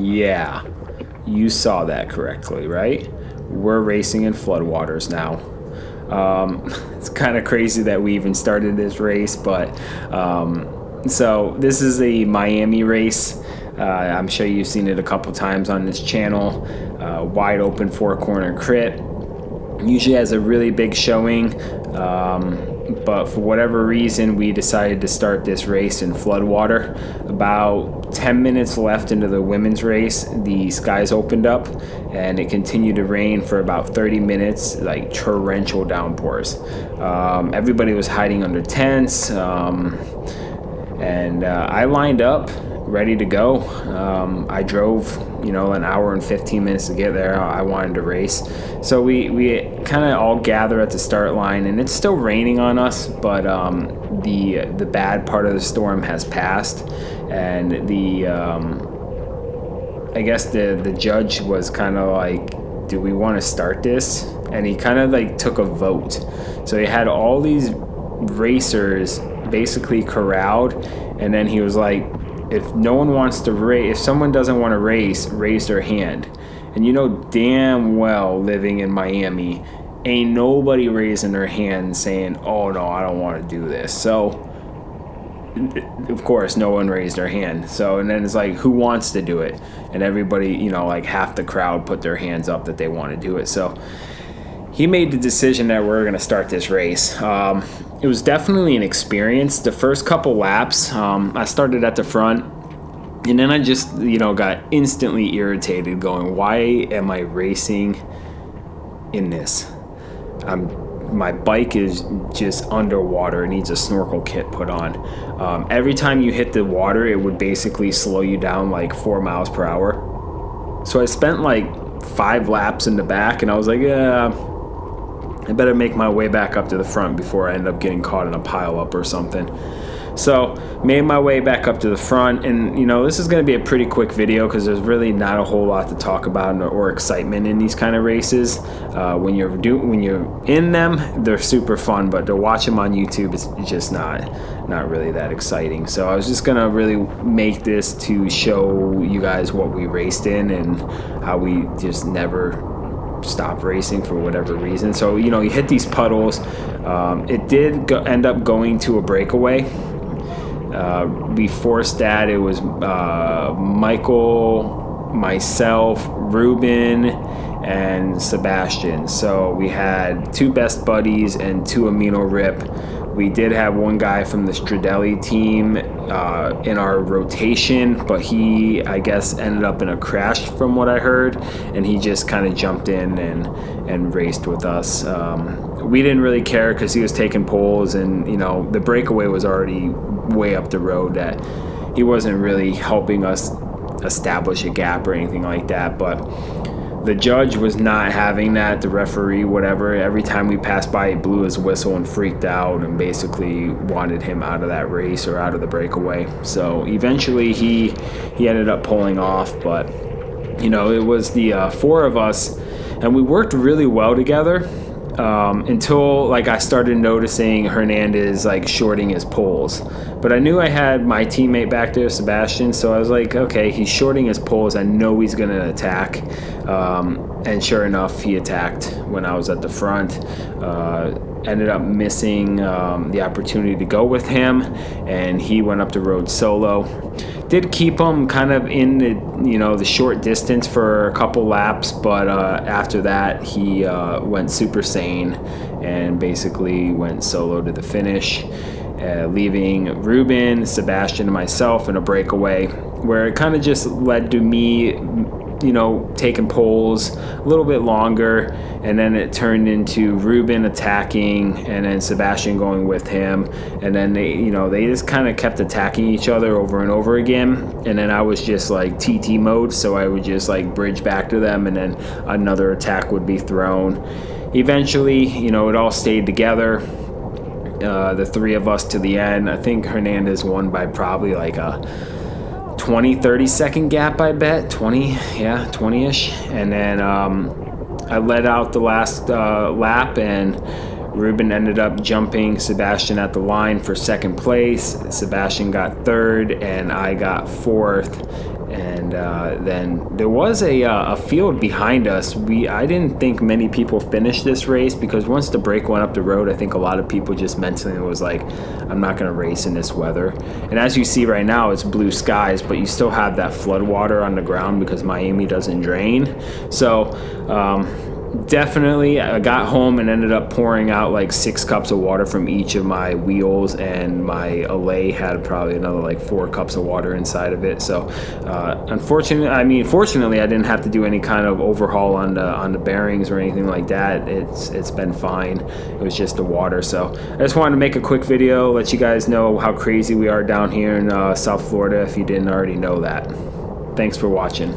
Yeah, you saw that correctly, right? We're racing in floodwaters now. It's kind of crazy that we even started this race, but so this is a Miami race. I'm sure you've seen it a couple times on this channel. Wide open 4-corner crit. Usually has a really big showing, but for whatever reason we decided to start this race in floodwater. About 10 minutes left into the women's race, the skies opened up and it continued to rain for about 30 minutes, like torrential downpours. Everybody was hiding under tents, and I lined up ready to go. I drove an hour and 15 minutes to get there. I wanted to race, so we kind of all gather at the start line, and it's still raining on us, but the bad part of the storm has passed, and I guess the judge was kind of like, do we want to start this? And he kind of like took a vote. So he had all these racers basically corralled, and then he was like, if no one wants to race, if someone doesn't want to race, raise their hand. And you know damn well, living in Miami, ain't nobody raising their hand saying, oh no, I don't want to do this. So of course no one raised their hand. So, and then it's like, who wants to do it? And everybody, like half the crowd put their hands up that they want to do it. So he made the decision that we're going to start this race. It was definitely an experience. The first couple laps, I started at the front, and then I just, got instantly irritated going, why am I racing in this? My bike is just underwater. It needs a snorkel kit put on. Every time you hit the water, it would basically slow you down like 4 miles per hour. So I spent like 5 laps in the back, and I was like, yeah, I better make my way back up to the front before I end up getting caught in a pileup or something. So made my way back up to the front, and this is going to be a pretty quick video because there's really not a whole lot to talk about or excitement in these kind of races. When you're in them, they're super fun, but to watch them on YouTube is just not really that exciting. So I was just gonna really make this to show you guys what we raced in and how we just never stop racing for whatever reason. So you hit these puddles. It did end up going to a breakaway. We forced that. It was Michael, myself, Ruben, and Sebastian. So we had 2 best buddies and 2 amino rip. We did have one guy from the Stradelli team in our rotation, but he, I guess, ended up in a crash from what I heard, and he just kind of jumped in and raced with us. We didn't really care because he was taking poles, and the breakaway was already way up the road, that he wasn't really helping us establish a gap or anything like that. But the judge was not having that, the referee, whatever. Every time we passed by, he blew his whistle and freaked out and basically wanted him out of that race or out of the breakaway. So eventually he ended up pulling off, but it was the 4 of us, and we worked really well together until I started noticing Hernandez shorting his poles. But I knew I had my teammate back there, Sebastian, so I was like, okay, he's shorting his poles, I know he's gonna attack. And sure enough, he attacked when I was at the front. Ended up missing the opportunity to go with him, and he went up the road solo. Did keep him kind of in the short distance for a couple laps, but after that he went super sane and basically went solo to the finish, leaving Ruben, Sebastian, and myself in a breakaway, where it kind of just led to me you know, taking poles a little bit longer, and then it turned into Ruben attacking and then Sebastian going with him, and then they just kind of kept attacking each other over and over again, and then I was just like TT mode, so I would just like bridge back to them, and then another attack would be thrown. Eventually, you know, it all stayed together, the three of us to the end. I think Hernandez won by probably like a 20-30 second gap, I bet. 20-ish. And then I led out the last lap, and Ruben ended up jumping Sebastian at the line for second place. Sebastian got third, and I got fourth. And then there was a field behind us. I didn't think many people finished this race, because once the brake went up the road, I think a lot of people just mentally was like, I'm not going to race in this weather. And as you see right now, it's blue skies, but you still have that flood water on the ground because Miami doesn't drain. So definitely, I got home and ended up pouring out like 6 cups of water from each of my wheels, and my Allay had probably another like 4 cups of water inside of it. So fortunately, I didn't have to do any kind of overhaul on the bearings or anything like that. It's been fine. It was just the water. So I just wanted to make a quick video, let you guys know how crazy we are down here in South Florida, if you didn't already know that. Thanks for watching.